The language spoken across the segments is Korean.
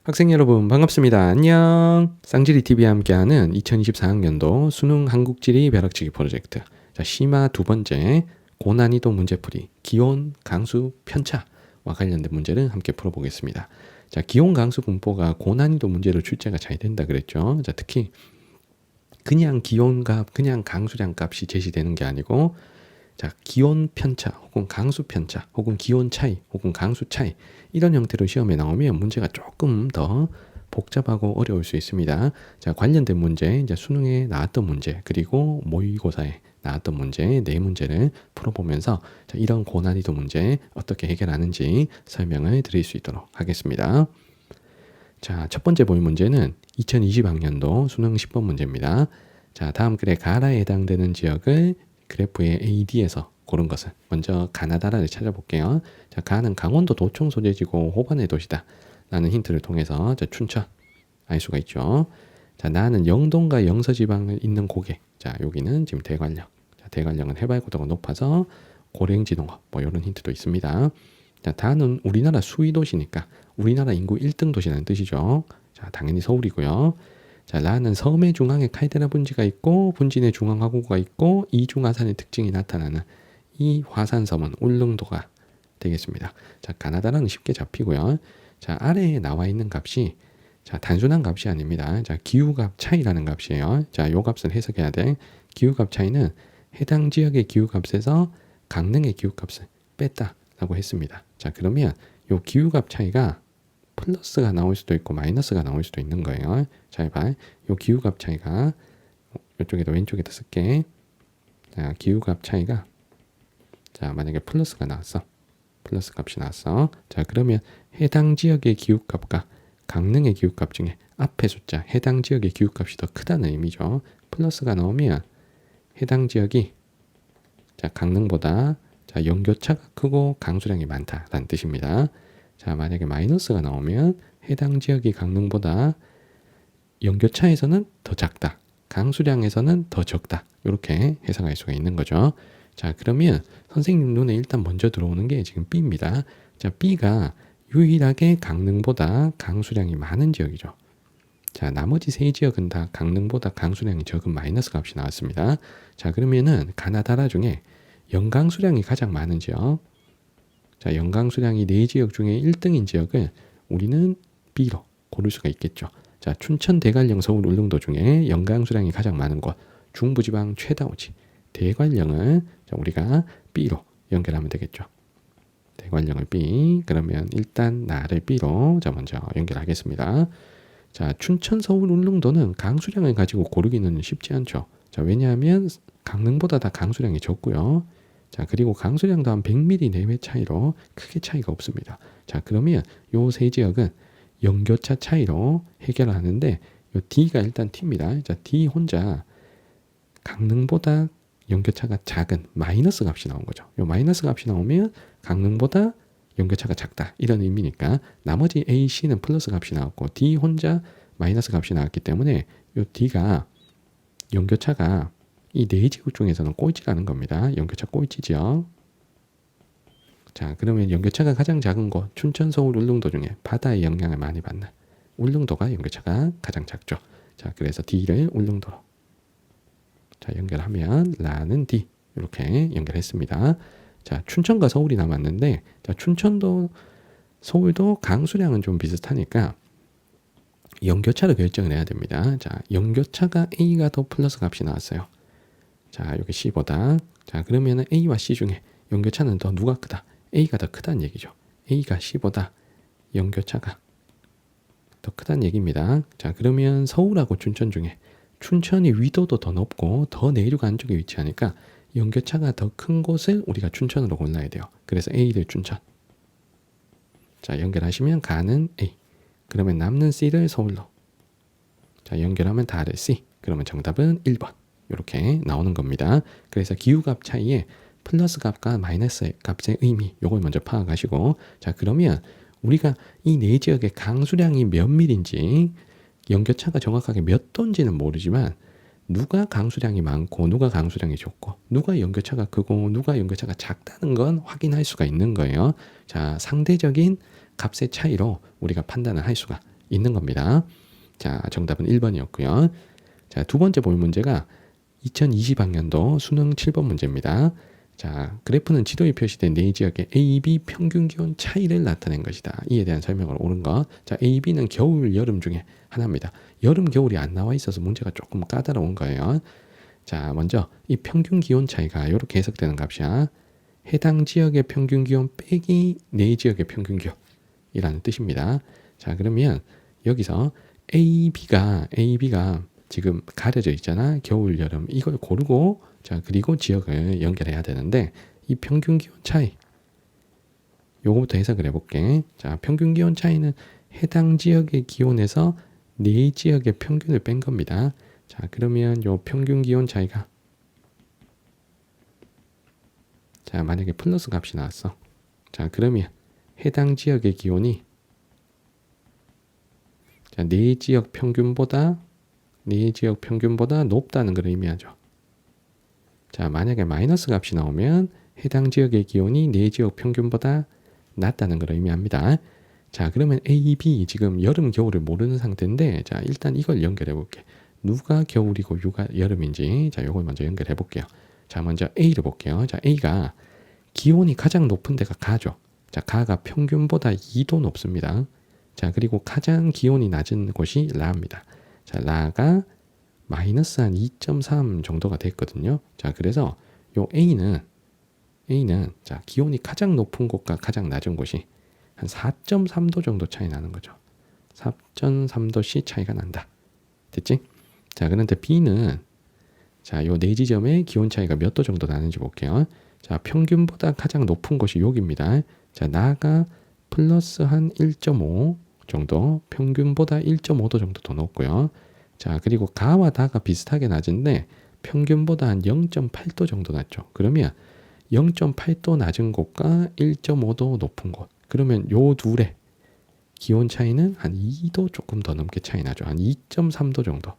학생 여러분 반갑습니다. 안녕. 쌍지리TV와 함께하는 2024학년도 수능 한국지리 벼락치기 프로젝트. 자, 심화 두 번째 고난이도 문제풀이 기온, 강수, 편차와 관련된 문제를 함께 풀어보겠습니다. 자, 기온, 강수 분포가 고난이도 문제로 출제가 잘 된다 그랬죠. 자, 특히 그냥 기온값, 그냥 강수량 값이 제시되는 게 아니고 자, 기온 편차 혹은 강수 편차 혹은 기온 차이 혹은 강수 차이 이런 형태로 시험에 나오면 문제가 조금 더 복잡하고 어려울 수 있습니다. 자, 관련된 문제, 이제 수능에 나왔던 문제 그리고 모의고사에 나왔던 문제 네 문제를 풀어보면서 자, 이런 고난이도 문제 어떻게 해결하는지 설명을 드릴 수 있도록 하겠습니다. 자, 첫 번째 모의 문제는 2020학년도 수능 10번 문제입니다. 자, 다음 글의 가라에 해당되는 지역을 그래프의 AD에서 고른 것은 먼저 가나다라를 찾아볼게요. 자, 가는 강원도 도청 소재지고 호반의 도시다 라는 힌트를 통해서 자, 춘천 알 수가 있죠. 자, 나는 영동과 영서지방을 잇는 고개. 자, 여기는 지금 대관령. 자, 대관령은 해발고도가 높아서 고랭지농업 뭐 이런 힌트도 있습니다. 자, 다는 우리나라 수위도시니까 우리나라 인구 1등 도시라는 뜻이죠. 자, 당연히 서울이고요. 자, 라는 섬의 중앙에 칼데라 분지가 있고 분진의 중앙 화구가 있고 이중화산의 특징이 나타나는 이 화산섬은 울릉도가 되겠습니다. 자, 가나다라는 쉽게 잡히고요. 자, 아래에 나와 있는 값이 자, 단순한 값이 아닙니다. 자, 기후값 차이라는 값이에요. 자, 요 값을 해석해야 돼. 기후값 차이는 해당 지역의 기후값에서 강릉의 기후값을 뺐다라고 했습니다. 자, 그러면 요 기후값 차이가 플러스가 나올 수도 있고 마이너스가 나올 수도 있는 거예요. 잘 봐. 요 기후값 차이가 이쪽에다 왼쪽에다 쓸게. 자, 기후값 차이가 자, 만약에 플러스가 나왔어. 플러스 값이 나왔어. 자, 그러면 해당 지역의 기후값과 강릉의 기후값 중에 앞에 숫자 해당 지역의 기후값이 더 크다는 의미죠. 플러스가 나오면 해당 지역이 자, 강릉보다 자, 연교차가 크고 강수량이 많다라는 뜻입니다. 자, 만약에 마이너스가 나오면 해당 지역이 강릉보다 연교차에서는 더 작다. 강수량에서는 더 적다. 이렇게 해석할 수가 있는 거죠. 자, 그러면 선생님 눈에 일단 먼저 들어오는 게 지금 B입니다. 자, B가 유일하게 강릉보다 강수량이 많은 지역이죠. 자, 나머지 세 지역은 다 강릉보다 강수량이 적은 마이너스 값이 나왔습니다. 자, 그러면은 가나다라 중에 연강수량이 가장 많은 지역. 자, 연강수량이 4지역 중에 1등인 지역을 우리는 B로 고를 수가 있겠죠. 자, 춘천, 대관령, 서울, 울릉도 중에 연강수량이 가장 많은 곳 중부지방 최다오지 대관령을 자, 우리가 B로 연결하면 되겠죠. 대관령을 B. 그러면 일단 나를 B로 자, 먼저 연결하겠습니다. 자, 춘천, 서울, 울릉도는 강수량을 가지고 고르기는 쉽지 않죠. 자, 왜냐하면 강릉보다 다 강수량이 적고요. 자, 그리고 강수량도 한 100mm 내외 차이로 크게 차이가 없습니다. 자, 그러면 요 세 지역은 연교차 차이로 해결하는데 요 D가 일단 T입니다. 자, D 혼자 강릉보다 연교차가 작은 마이너스 값이 나온 거죠. 요 마이너스 값이 나오면 강릉보다 연교차가 작다 이런 의미니까 나머지 A, C는 플러스 값이 나왔고 D 혼자 마이너스 값이 나왔기 때문에 요 D가 연교차가 이 네 지역 중에서는 꼴찌라는 겁니다. 연교차 꼴찌죠. 자, 그러면 연교차가 가장 작은 곳 춘천, 서울, 울릉도 중에 바다의 영향을 많이 받는 울릉도가 연교차가 가장 작죠. 자, 그래서 D를 울릉도로 자, 연결하면 라는 D 이렇게 연결했습니다. 자, 춘천과 서울이 남았는데 자, 춘천도 서울도 강수량은 좀 비슷하니까 연교차로 결정을 해야 됩니다. 자, 연교차가 A가 더 플러스 값이 나왔어요. 자, 여기 C보다 자, 그러면은 A와 C 중에 연교차는 더 누가 크다? A가 더 크다는 얘기죠. A가 C보다 연교차가 더 크다는 얘기입니다. 자, 그러면 서울하고 춘천 중에 춘천이 위도도 더 높고 더 내륙 안쪽에 위치하니까 연교차가 더 큰 곳을 우리가 춘천으로 골라야 돼요. 그래서 A를 춘천. 자, 연결하시면 가는 A. 그러면 남는 C를 서울로. 자, 연결하면 다를 C. 그러면 정답은 1번. 이렇게 나오는 겁니다. 그래서 기후값 차이에 플러스 값과 마이너스 값의 의미 요걸 먼저 파악하시고 자, 그러면 우리가 이 네 지역의 강수량이 몇 밀인지 연교차가 정확하게 몇 도인지는 모르지만 누가 강수량이 많고 누가 강수량이 적고 누가 연교차가 크고 누가 연교차가 작다는 건 확인할 수가 있는 거예요. 자, 상대적인 값의 차이로 우리가 판단을 할 수가 있는 겁니다. 자, 정답은 1번이었고요. 자, 두 번째 볼 문제가 2020학년도 수능 7번 문제입니다. 자, 그래프는 지도에 표시된 네 지역의 A, B 평균 기온 차이를 나타낸 것이다. 이에 대한 설명을 옳은 것. 자, A, B는 겨울, 여름 중에 하나입니다. 여름, 겨울이 안 나와 있어서 문제가 조금 까다로운 거예요. 자, 먼저 이 평균 기온 차이가 이렇게 해석되는 값이야. 해당 지역의 평균 기온 빼기 네 지역의 평균 기온이라는 뜻입니다. 자, 그러면 여기서 A, B가 지금 가려져 있잖아. 겨울, 여름. 이걸 고르고 자, 그리고 지역을 연결해야 되는데 이 평균 기온 차이 요거부터 해석을 해볼게. 자, 평균 기온 차이는 해당 지역의 기온에서 네 지역의 평균을 뺀 겁니다. 자, 그러면 요 평균 기온 차이가 자, 만약에 플러스 값이 나왔어. 자, 그러면 해당 지역의 기온이 자, 네 지역 평균보다 높다는 걸 의미하죠. 자, 만약에 마이너스 값이 나오면 해당 지역의 기온이 네 지역 평균보다 낮다는 걸 의미합니다. 자, 그러면 A, B 지금 여름, 겨울을 모르는 상태인데 자, 일단 이걸 연결해 볼게. 누가 겨울이고 누가 여름인지 자, 요걸 먼저 연결해 볼게요. 자, 먼저 A를 볼게요. 자, A가 기온이 가장 높은 데가 가죠. 자, 가가 평균보다 2도 높습니다. 자, 그리고 가장 기온이 낮은 곳이 라입니다. 자, 라가 마이너스 한 2.3 정도가 됐거든요. 자, 그래서 요 A는 자, 기온이 가장 높은 곳과 가장 낮은 곳이 한 4.3도 정도 차이 나는 거죠. 4.3도씨 차이가 난다. 됐지? 자, 그런데 B는 자, 요 네 지점의 기온 차이가 몇 도 정도 나는지 볼게요. 자, 평균보다 가장 높은 곳이 여기입니다. 자, 나가 플러스 한 1.5 정도, 평균보다 1.5도 정도 더 높고요. 자, 그리고 가와 다가 비슷하게 낮은데 평균보다 한 0.8도 정도 낮죠. 그러면 0.8도 낮은 곳과 1.5도 높은 곳. 그러면 요 둘의 기온 차이는 한 2도 조금 더 넘게 차이 나죠. 한 2.3도 정도.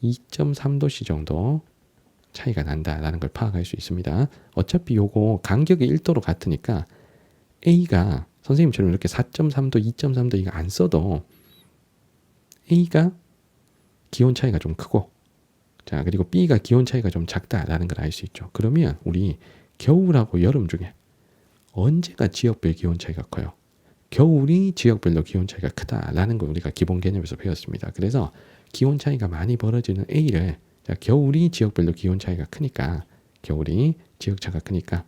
2.3도씨 정도 차이가 난다라는 걸 파악할 수 있습니다. 어차피 요거 간격이 1도로 같으니까 A가 선생님처럼 이렇게 4.3도, 2.3도 이거 안 써도 A가 기온 차이가 좀 크고 자, 그리고 B가 기온 차이가 좀 작다라는 걸 알 수 있죠. 그러면 우리 겨울하고 여름 중에 언제가 지역별 기온 차이가 커요? 겨울이 지역별로 기온 차이가 크다라는 걸 우리가 기본 개념에서 배웠습니다. 그래서 기온 차이가 많이 벌어지는 A를 자, 겨울이 지역별로 기온 차이가 크니까 겨울이 지역차가 크니까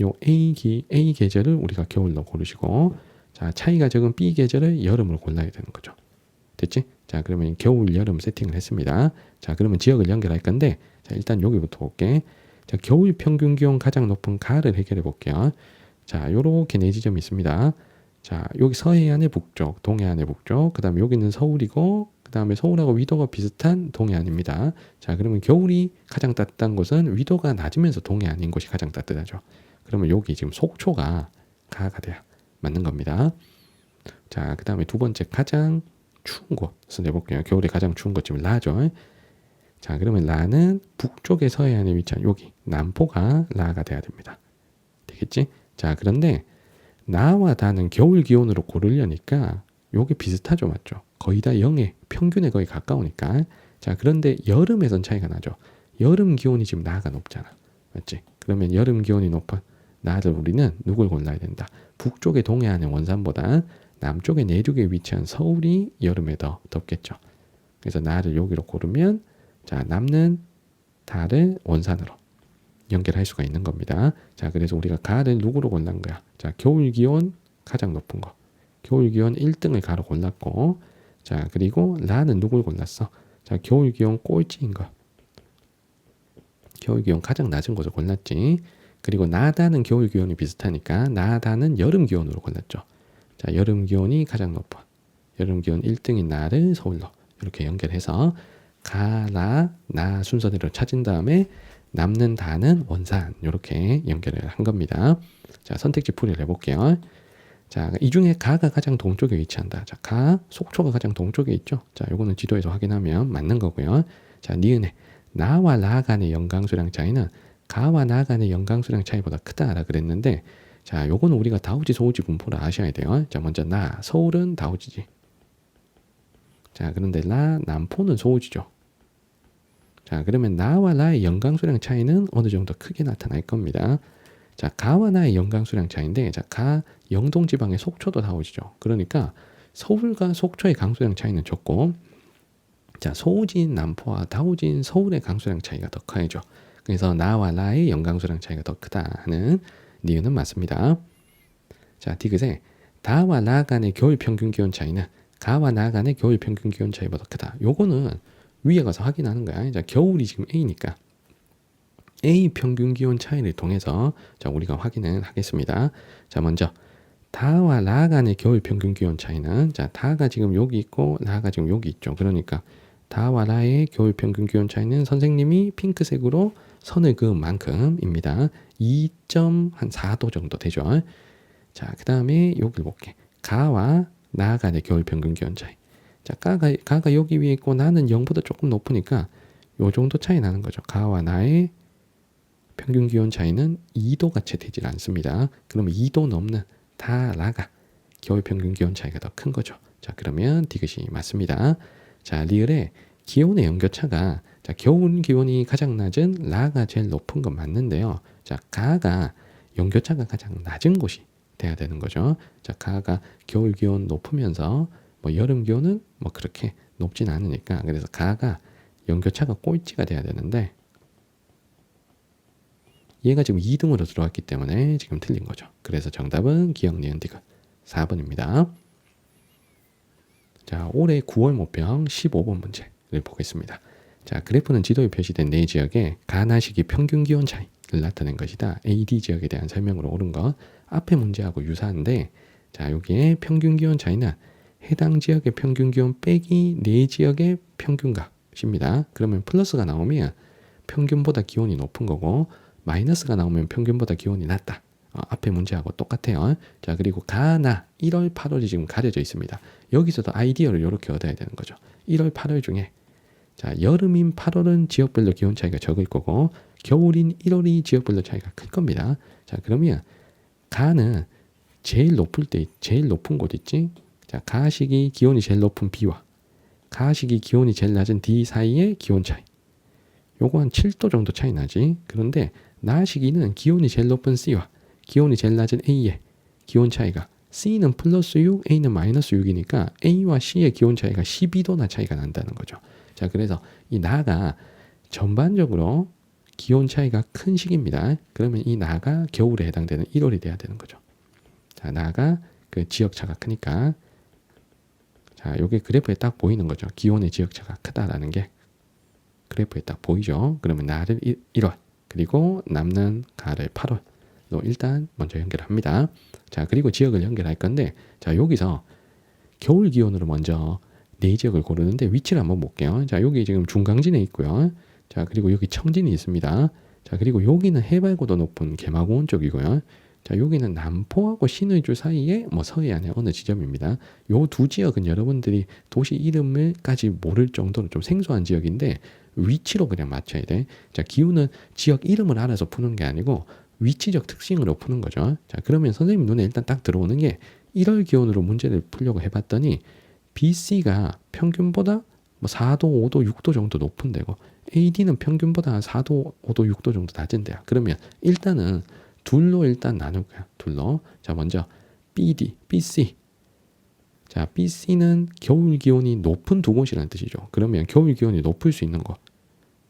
요 A 계절을 우리가 겨울로 고르시고 자, 차이가 적은 B 계절을 여름으로 골라야 되는 거죠. 됐지? 자, 그러면 겨울, 여름 세팅을 했습니다. 자, 그러면 지역을 연결할 건데 자, 일단 여기부터 볼게. 자, 겨울 평균 기온 가장 높은 가를 해결해 볼게요. 자, 요렇게 네 지점이 있습니다. 자, 여기 서해안의 북쪽, 동해안의 북쪽, 그 다음에 여기는 서울이고 그 다음에 서울하고 위도가 비슷한 동해안입니다. 자, 그러면 겨울이 가장 따뜻한 곳은 위도가 낮으면서 동해안인 곳이 가장 따뜻하죠. 그러면 여기 지금 속초가 가가 돼야 맞는 겁니다. 자, 그 다음에 두 번째 가장 추운 곳을 내볼게요. 겨울에 가장 추운 곳 지금 라죠. 자, 그러면 라는 북쪽의 서해안에 위치한 여기 남포가 라가 돼야 됩니다. 되겠지? 자, 그런데 나와 다는 겨울 기온으로 고르려니까 요게 비슷하죠, 맞죠? 거의 다 0에 평균에 거의 가까우니까. 자, 그런데 여름에선 차이가 나죠. 여름 기온이 지금 나가 높잖아, 맞지? 그러면 여름 기온이 높은 나를 우리는 누굴 골라야 된다? 북쪽의 동해안의 원산보다 남쪽의 내륙에 위치한 서울이 여름에 더 덥겠죠. 그래서 나를 여기로 고르면 자, 남는 달을 원산으로 연결할 수가 있는 겁니다. 자, 그래서 우리가 가를 누구로 골란 거야? 자, 겨울 기온 가장 높은 거. 겨울 기온 1등을 가로 골랐고 자, 그리고 라는 누굴 골랐어? 자, 겨울 기온 꼴찌인 거. 겨울 기온 가장 낮은 곳을 골랐지. 그리고 나다는 겨울 기온이 비슷하니까 나다는 여름 기온으로 골랐죠. 자, 여름 기온이 가장 높아. 여름 기온 1등인 나를 서울로 이렇게 연결해서 가, 라, 나 순서대로 찾은 다음에 남는 다는 원산 이렇게 연결을 한 겁니다. 자, 선택지 풀이를 해볼게요. 자, 이 중에 가가 가장 동쪽에 위치한다. 자, 가, 속초가 가장 동쪽에 있죠. 자, 요거는 지도에서 확인하면 맞는 거고요. 자, 니은에 나와 라 간의 연강수량 차이는 가와 나 간의 연강수량 차이보다 크다라 그랬는데 자, 요거는 우리가 다우지 소우지 분포를 아셔야 돼요. 자, 먼저 나, 서울은 다우지지. 자, 그런데 라, 남포는 소우지죠. 자, 그러면 나와 라의 연강수량 차이는 어느 정도 크게 나타날 겁니다. 자, 가와 나의 연강수량 차이인데, 자, 가 영동지방의 속초도 다우지죠. 그러니까 서울과 속초의 강수량 차이는 적고, 자, 소우지인 남포와 다우지인 서울의 강수량 차이가 더 커야죠. 그래서 나와 라의 연강수량 차이가 더 크다 하는 니은은 맞습니다. 자, 디귿에 다와 라 간의 겨울 평균 기온 차이는 가와 나 간의 겨울 평균 기온 차이보다 크다. 요거는 위에 가서 확인하는 거야. 자, 겨울이 지금 A니까 A 평균 기온 차이를 통해서 자, 우리가 확인을 하겠습니다. 자, 먼저 다와 라 간의 겨울 평균 기온 차이는 자, 다가 지금 여기 있고 라가 지금 여기 있죠. 그러니까 다와 라의 겨울 평균 기온 차이는 선생님이 핑크색으로 선을 그은 만큼입니다. 2.4도 정도 되죠. 자, 그 다음에 여기를 볼게. 가와 나 간의 겨울 평균 기온 차이. 자, 가가 여기 위에 있고 나는 0보다 조금 높으니까 요 정도 차이 나는 거죠. 가와 나의 평균 기온 차이는 2도가 채 되질 않습니다. 그러면 2도 넘는 다 라가 겨울 평균 기온 차이가 더 큰 거죠. 자, 그러면 디귿이 맞습니다. 자, 리을의 기온의 연교차가 자, 겨울 기온이 가장 낮은 라가 제일 높은 건 맞는데요. 자, 가가 연교차가 가장 낮은 곳이 돼야 되는 거죠. 자, 가가 겨울 기온 높으면서 뭐 여름 기온은 뭐 그렇게 높진 않으니까 그래서 가가 연교차가 꼴찌가 돼야 되는데 얘가 지금 2등으로 들어왔기 때문에 지금 틀린 거죠. 그래서 정답은 기억 니은 디귿 4번입니다. 자, 올해 9월 모평 15번 문제를 보겠습니다. 자, 그래프는 지도에 표시된 네 지역의 가나 시기 평균 기온 차이를 나타낸 것이다. AD 지역에 대한 설명으로 옳은 것 앞에 문제하고 유사한데 자, 여기에 평균 기온 차이는 해당 지역의 평균 기온 빼기 네 지역의 평균값입니다. 그러면 플러스가 나오면 평균보다 기온이 높은 거고 마이너스가 나오면 평균보다 기온이 낮다. 앞에 문제하고 똑같아요. 자, 그리고 가나 1월, 8월이 지금 가려져 있습니다. 여기서도 아이디어를 이렇게 얻어야 되는 거죠. 1월, 8월 중에 자, 여름인 8월은 지역별로 기온 차이가 적을 거고 겨울인 1월이 지역별로 차이가 클 겁니다. 자, 그러면 가는 제일 높을 때 제일 높은 곳 있지? 자, 가 시기 기온이 제일 높은 B와 가 시기 기온이 제일 낮은 D 사이의 기온 차이. 요거 한 7도 정도 차이 나지. 그런데 나 시기는 기온이 제일 높은 C와 기온이 제일 낮은 A의 기온 차이가 C는 플러스 6, A는 마이너스 6이니까 A와 C의 기온 차이가 12도나 차이가 난다는 거죠. 자, 그래서 이 나가 전반적으로 기온 차이가 큰 시기입니다. 그러면 이 나가 겨울에 해당되는 1월이 돼야 되는 거죠. 자, 나가 그 지역차가 크니까 자, 요게 그래프에 딱 보이는 거죠. 기온의 지역차가 크다라는 게 그래프에 딱 보이죠. 그러면 나를 1월 그리고 남는 가를 8월로 일단 먼저 연결합니다. 자, 그리고 지역을 연결할 건데 자, 여기서 겨울 기온으로 먼저 네 지역을 고르는데 위치를 한번 볼게요. 자, 여기 지금 중강진에 있고요. 자, 그리고 여기 청진이 있습니다. 자, 그리고 여기는 해발고도 높은 개마고원 쪽이고요. 자, 여기는 남포하고 신의주 사이에 뭐 서해안의 어느 지점입니다. 요 두 지역은 여러분들이 도시 이름을까지 모를 정도로 좀 생소한 지역인데 위치로 그냥 맞춰야 돼. 자, 기후는 지역 이름을 알아서 푸는 게 아니고 위치적 특징으로 푸는 거죠. 자, 그러면 선생님 눈에 일단 딱 들어오는 게 1월 기온으로 문제를 풀려고 해봤더니 BC가 평균보다 뭐 4도, 5도, 6도 정도 높은 데고 AD는 평균보다 4도, 5도, 6도 정도 낮은 데야. 그러면 일단은 둘로 일단 나눌 거야. 둘로. 자, 먼저 BD, BC. 자, BC는 겨울 기온이 높은 두 곳이라는 뜻이죠. 그러면 겨울 기온이 높을 수 있는 곳.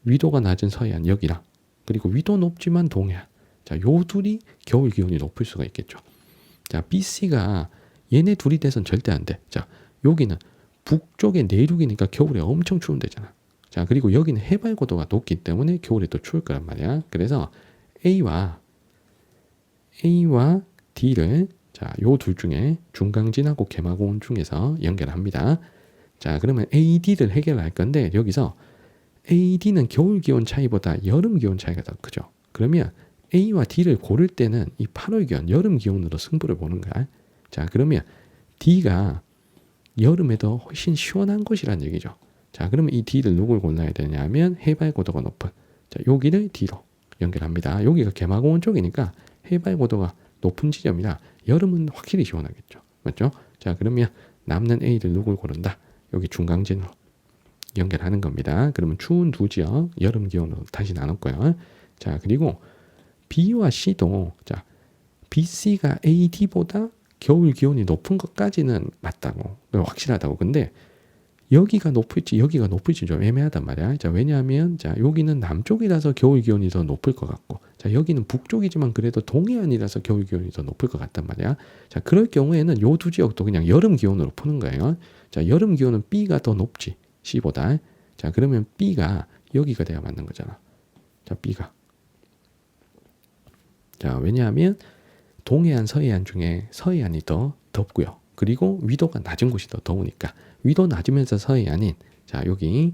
위도가 낮은 서해안 여기랑 그리고 위도 높지만 동해안. 자, 요 둘이 겨울 기온이 높을 수가 있겠죠. 자, BC가 얘네 둘이 돼선 절대 안 돼. 자, 여기는 북쪽의 내륙이니까 겨울에 엄청 추운 데잖아. 자, 그리고 여기는 해발 고도가 높기 때문에 겨울에 또 추울 거란 말이야. 그래서 A와 D를 자, 요 둘 중에 중강진하고 개마고원 중에서 연결합니다. 자, 그러면 AD를 해결할 건데 여기서 AD는 겨울 기온 차이보다 여름 기온 차이가 더 크죠. 그러면 A와 D를 고를 때는 이 8월 기온, 여름 기온으로 승부를 보는 거야. 자, 그러면 D가 여름에도 훨씬 시원한 곳이란 얘기죠. 자, 그러면 이 D를 누굴 골라야 되냐면 해발 고도가 높은 자, 여기를 D로 연결합니다. 여기가 개마고원 쪽이니까 해발 고도가 높은 지점이라 여름은 확실히 시원하겠죠. 맞죠? 자, 그러면 남는 A를 누굴 고른다? 여기 중간진으로 연결하는 겁니다. 그러면 추운 두 지역 여름 기온으로 다시 나눴고요. 자, 그리고 B와 C도 자, BC가 AD보다 겨울 기온이 높은 것까지는 맞다고 확실하다고. 근데 여기가 높을지 여기가 높을지 좀 애매하단 말이야. 자, 왜냐하면 자, 여기는 남쪽이라서 겨울 기온이 더 높을 것 같고, 자, 여기는 북쪽이지만 그래도 동해안이라서 겨울 기온이 더 높을 것 같단 말이야. 자, 그럴 경우에는 요 두 지역도 그냥 여름 기온으로 푸는 거예요. 자, 여름 기온은 B가 더 높지 C보다. 자, 그러면 B가 여기가 돼야 맞는 거잖아. 자, B가. 자, 왜냐하면 동해안, 서해안 중에 서해안이 더 덥고요. 그리고 위도가 낮은 곳이 더 더우니까 위도 낮으면서 서해안인 자, 여기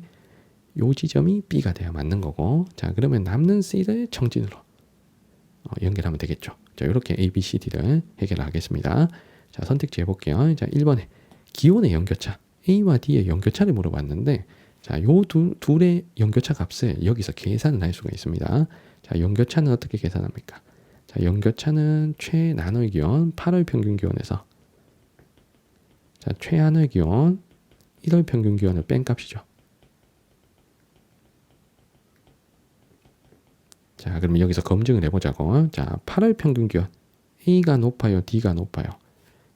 요 지점이 B가 돼야 맞는 거고, 자, 그러면 남는 C를 청진으로 연결하면 되겠죠. 자, 이렇게 A, B, C, D를 해결하겠습니다. 자, 선택지 해볼게요. 자, 1번에 기온의 연교차 A와 D의 연교차를 물어봤는데, 자, 요 둘의 연교차 값을 여기서 계산을 할 수가 있습니다. 자, 연교차는 어떻게 계산합니까? 자, 연교차는 최나널 기온 8월 평균 기온에서 자, 최하늘 기온 1월 평균 기온을 뺀 값이죠. 자, 그러면 여기서 검증을 해보자고. 자, 8월 평균 기온 A가 높아요, D가 높아요?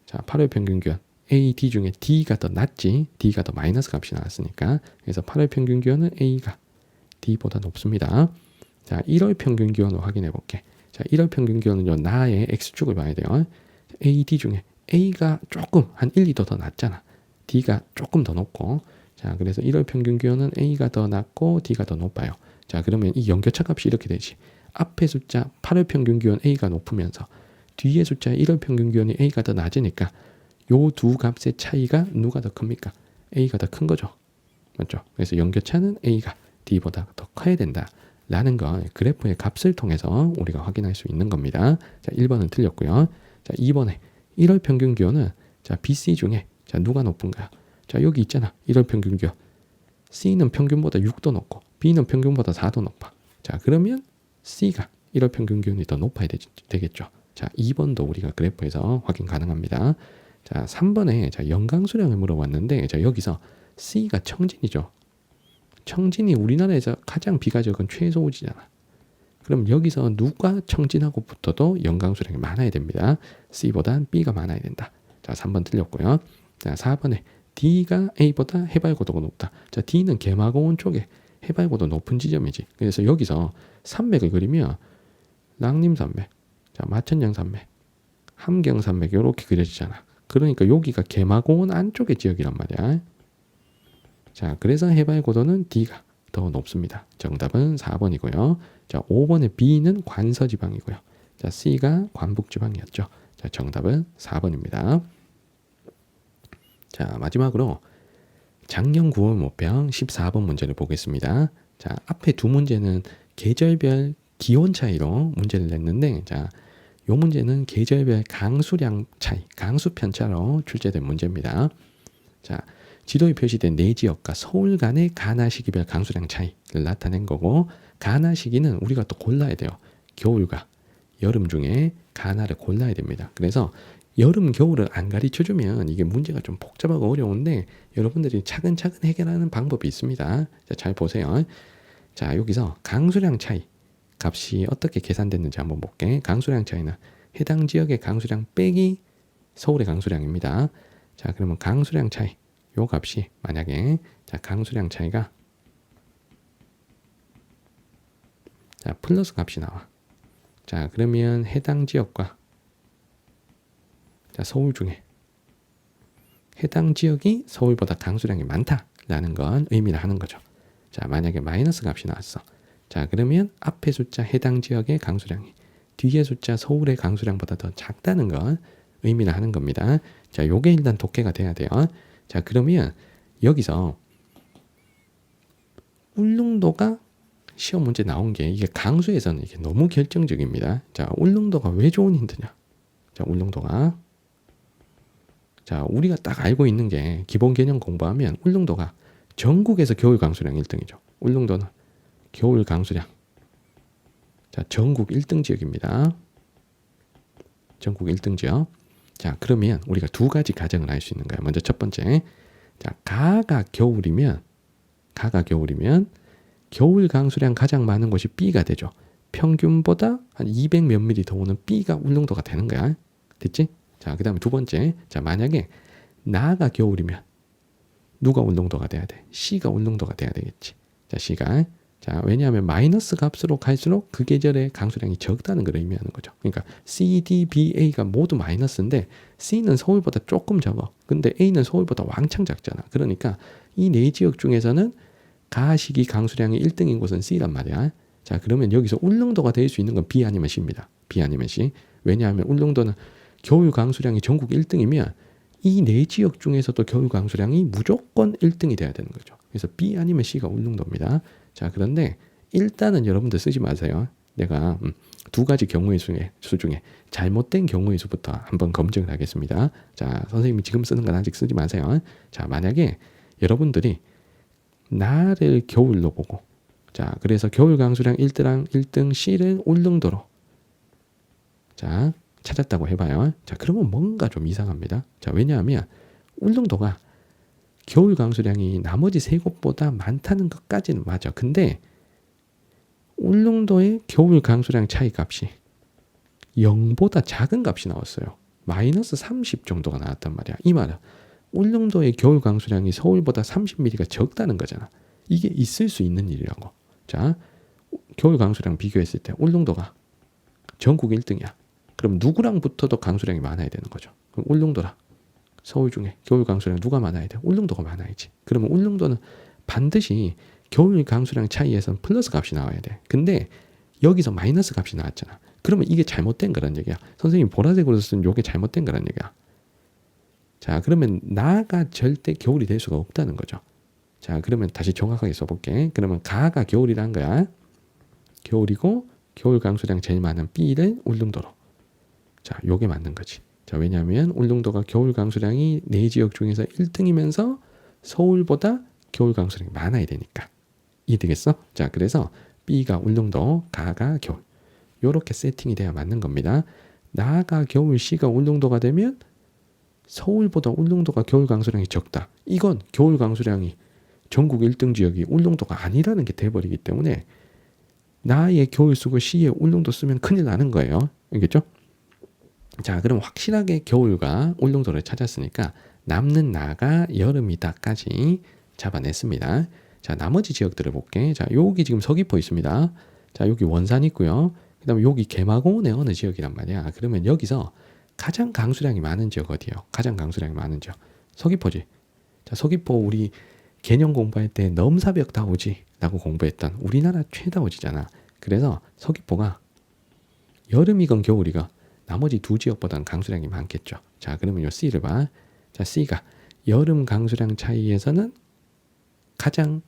자, 8월 평균 기온 A, D 중에 D가 더 낮지, D가 더 마이너스 값이 나왔으니까. 그래서 8월 평균 기온은 A가 D보다 높습니다. 자, 1월 평균 기온을 확인해 볼게. 자, 1월 평균 기온은요, 나의 X축을 봐야 돼요. A, D 중에 A가 조금 한 1, 2도 더 낮잖아. D가 조금 더 높고. 자, 그래서 1월 평균 기온은 A가 더 낮고 D가 더 높아요. 자, 그러면 이 연교차 값이 이렇게 되지. 앞에 숫자 8월 평균 기온 A가 높으면서 뒤에 숫자 1월 평균 기온이 A가 더 낮으니까 요 두 값의 차이가 누가 더 큽니까? A가 더 큰 거죠. 맞죠? 그래서 연교차는 A가 D보다 더 커야 된다 라는 걸 그래프의 값을 통해서 우리가 확인할 수 있는 겁니다. 자, 1번은 틀렸고요. 자, 2번에 1월 평균 기온은 자, B, C 중에 자, 누가 높은가요? 자, 여기 있잖아. 1월 평균 기온. C는 평균보다 6도 높고 B는 평균보다 4도 높아. 자, 그러면 C가 1월 평균 기온이 더 높아야 되겠죠. 자, 2번도 우리가 그래프에서 확인 가능합니다. 자, 3번에 자, 연강수량을 물어봤는데, 자, 여기서 C가 청진이죠. 청진이 우리나라에서 가장 비가 적은 최소우지잖아. 그럼 여기서 누가 청진하고 붙어도 연강수량이 많아야 됩니다. C보다 B가 많아야 된다. 자, 3번 틀렸고요. 자, 4번에 D가 A보다 해발고도가 높다. 자, D는 개마고온 쪽에 해발고도 높은 지점이지. 그래서 여기서 산맥을 그리면 랑림산맥, 자, 마천양산맥, 함경산맥 이렇게 그려지잖아. 그러니까 여기가 개마고온 안쪽의 지역이란 말이야. 자, 그래서 해발고도는 D가 더 높습니다. 정답은 4번이고요. 자, 5번의 B는 관서지방이고요. 자, C가 관북지방이었죠. 자, 정답은 4번입니다. 자, 마지막으로 작년 9월 모평 14번 문제를 보겠습니다. 자, 앞에 두 문제는 계절별 기온 차이로 문제를 냈는데, 자, 요 문제는 계절별 강수량 차이, 강수 편차로 출제된 문제입니다. 자, 지도에 표시된 네 지역과 서울 간의 가나 시기별 강수량 차이를 나타낸 거고, 가나 시기는 우리가 또 골라야 돼요. 겨울과 여름 중에 가나를 골라야 됩니다. 그래서 여름, 겨울을 안 가르쳐주면 이게 문제가 좀 복잡하고 어려운데 여러분들이 차근차근 해결하는 방법이 있습니다. 자, 잘 보세요. 자, 여기서 강수량 차이 값이 어떻게 계산됐는지 한번 볼게. 강수량 차이는 해당 지역의 강수량 빼기 서울의 강수량입니다. 자, 그러면 강수량 차이 요 값이 만약에 자, 강수량 차이가 자, 플러스 값이 나와. 자, 그러면 해당 지역과 자, 서울 중에 해당 지역이 서울보다 강수량이 많다라는 건 의미를 하는 거죠. 자, 만약에 마이너스 값이 나왔어. 자, 그러면 앞에 숫자 해당 지역의 강수량이 뒤에 숫자 서울의 강수량보다 더 작다는 건 의미를 하는 겁니다. 자, 요게 일단 독해가 돼야 돼요. 자, 그러면 여기서 울릉도가 시험 문제 나온 게 이게 강수에서는 이게 너무 결정적입니다. 자, 울릉도가 왜 좋은 힌트냐? 자, 울릉도가 자, 우리가 딱 알고 있는 게 기본 개념 공부하면 울릉도가 전국에서 겨울 강수량 1등이죠. 울릉도는 겨울 강수량 자, 전국 1등 지역입니다. 전국 1등 지역. 자, 그러면 우리가 두 가지 가정을 할 수 있는 거예요. 먼저 첫 번째. 자, 가가 겨울이면 겨울 강수량 가장 많은 곳이 B가 되죠. 평균보다 한 200 몇 미리 더 오는 B가 울릉도가 되는 거야. 됐지? 자, 그 다음에 두 번째. 자, 만약에 나가 겨울이면 누가 울릉도가 돼야 돼? C가 울릉도가 돼야 되겠지. 자, C가. 자, 왜냐하면 마이너스 값으로 갈수록 그 계절의 강수량이 적다는 걸 의미하는 거죠. 그러니까 C, D, B, A가 모두 마이너스인데 C는 서울보다 조금 적어. 근데 A는 서울보다 왕창 작잖아. 그러니까 이 네 지역 중에서는 가시기 강수량이 1등인 곳은 C란 말이야. 자, 그러면 여기서 울릉도가 될 수 있는 건 B 아니면 C입니다. B 아니면 C. 왜냐하면 울릉도는 겨울 강수량이 전국 1등이면 이 네 지역 중에서도 겨울 강수량이 무조건 1등이 돼야 되는 거죠. 그래서 B 아니면 C가 울릉도입니다. 자, 그런데 일단은 여러분들 쓰지 마세요. 내가 두 가지 경우의 수 중에 잘못된 경우의 수부터 한번 검증을 하겠습니다. 자, 선생님이 지금 쓰는 건 아직 쓰지 마세요. 자, 만약에 여러분들이 나를 겨울로 보고, 자, 그래서 겨울 강수량 1등 C를 울릉도로 자, 찾았다고 해봐요. 자, 그러면 뭔가 좀 이상합니다. 자, 왜냐하면 울릉도가 겨울 강수량이 나머지 세 곳보다 많다는 것까지는 맞아. 근데 울릉도의 겨울 강수량 차이 값이 0보다 작은 값이 나왔어요. 마이너스 30 정도가 나왔단 말이야. 이 말은 울릉도의 겨울 강수량이 서울보다 30mm가 적다는 거잖아. 이게 있을 수 있는 일이라고. 자, 겨울 강수량 비교했을 때 울릉도가 전국 1등이야. 그럼 누구랑 붙어도 강수량이 많아야 되는 거죠. 그럼 울릉도랑 서울 중에 겨울 강수량 누가 많아야 돼? 울릉도가 많아야지. 그러면 울릉도는 반드시 겨울 강수량 차이에서는 플러스 값이 나와야 돼. 근데 여기서 마이너스 값이 나왔잖아. 그러면 이게 잘못된 거란 얘기야. 선생님이 보라색으로 쓴 요게 잘못된 거란 얘기야. 자, 그러면 나가 절대 겨울이 될 수가 없다는 거죠. 자, 그러면 다시 정확하게 써볼게. 그러면 가가 겨울이란 거야. 겨울이고 겨울 강수량 제일 많은 B를 울릉도로. 자, 요게 맞는 거지. 자, 왜냐하면 울릉도가 겨울 강수량이 네 지역 중에서 1등이면서 서울보다 겨울 강수량이 많아야 되니까. 이해되겠어? 자, 그래서 B가 울릉도, 가가 겨울. 요렇게 세팅이 돼야 맞는 겁니다. 나가 겨울, C가 울릉도가 되면 서울보다 울릉도가 겨울 강수량이 적다. 이건 겨울 강수량이 전국 1등 지역이 울릉도가 아니라는 게 돼버리기 때문에 나의 겨울 쓰고 C의 울릉도 쓰면 큰일 나는 거예요. 알겠죠? 자, 그럼 확실하게 겨울과 울릉도를 찾았으니까 남는 나가 여름이다까지 잡아냈습니다. 자, 나머지 지역들을 볼게. 자, 여기 지금 서귀포 있습니다. 자, 여기 원산 있고요. 그 다음에 여기 개마고원의 어느 지역이란 말이야. 그러면 여기서 가장 강수량이 많은 지역 어디예요? 가장 강수량이 많은 지역. 서귀포지. 자, 서귀포 우리 개념 공부할 때 넘사벽 다오지 라고 공부했던 우리나라 최다오지잖아. 그래서 서귀포가 여름이건 겨울이건 나머지 두 지역보다는 강수량이 많겠죠. 자, 그러면 요 C를 봐. 자, C가 여름 강수량 차이에서는 가장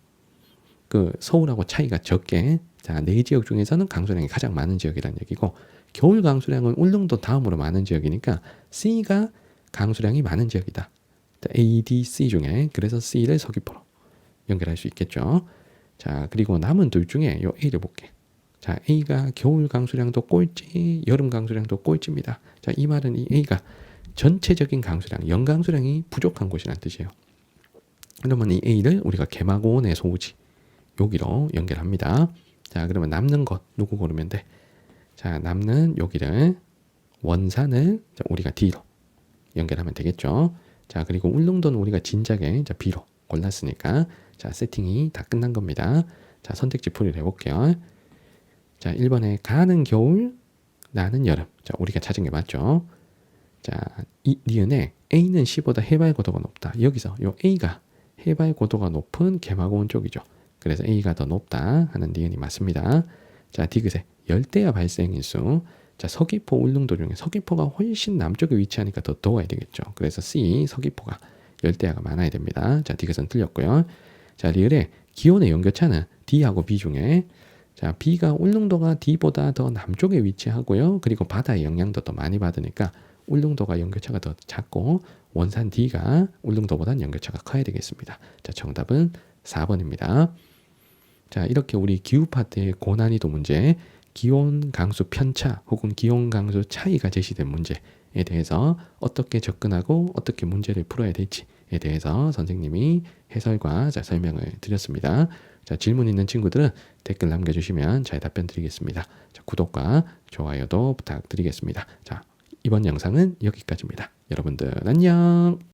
그 서울하고 차이가 적게, 자, 네 지역 중에서는 강수량이 가장 많은 지역이라는 얘기고, 겨울 강수량은 울릉도 다음으로 많은 지역이니까 C가 강수량이 많은 지역이다. 자, A, D, C 중에 그래서 C를 서귀포로 연결할 수 있겠죠. 자, 그리고 남은 둘 중에 요 A를 볼게. 자, A가 겨울 강수량도 꼴찌, 여름 강수량도 꼴찌입니다. 자, 이 말은 이 A가 전체적인 강수량, 연강수량이 부족한 곳이라는 뜻이에요. 그러면 이 A를 우리가 개마고원의 소우지 여기로 연결합니다. 자, 그러면 남는 것 누구 고르면 돼? 자, 남는 여기를 원산을 자, 우리가 D로 연결하면 되겠죠. 자, 그리고 울릉도는 우리가 진작에 자, B로 골랐으니까 자, 세팅이 다 끝난 겁니다. 자, 선택지 풀이를 해볼게요. 자, 1번에 가는 겨울, 나는 여름. 자, 우리가 찾은 게 맞죠? 자, 이 니은에 A는 C보다 해발 고도가 높다. 여기서 요 A가 해발 고도가 높은 개마고원 쪽이죠. 그래서 A가 더 높다 하는 니은이 맞습니다. 자, 디귿에 열대야 발생일수. 자, 서귀포, 울릉도 중에 서귀포가 훨씬 남쪽에 위치하니까 더 더워야 되겠죠. 그래서 C, 서귀포가 열대야가 많아야 됩니다. 자, 디귿은 틀렸고요. 자, 리을에 기온의 연교차는 D하고 B 중에 자, B가 울릉도가 D보다 더 남쪽에 위치하고요. 그리고 바다의 영향도 더 많이 받으니까 울릉도가 연교차가 더 작고 원산 D가 울릉도보다는 연교차가 커야 되겠습니다. 자, 정답은 4번입니다. 자, 이렇게 우리 기후 파트의 고난이도 문제 기온 강수 편차 혹은 기온 강수 차이가 제시된 문제에 대해서 어떻게 접근하고 어떻게 문제를 풀어야 될지에 대해서 선생님이 해설과 설명을 드렸습니다. 자, 질문 있는 친구들은 댓글 남겨주시면 잘 답변 드리겠습니다. 자, 구독과 좋아요도 부탁드리겠습니다. 자, 이번 영상은 여기까지입니다. 여러분들 안녕.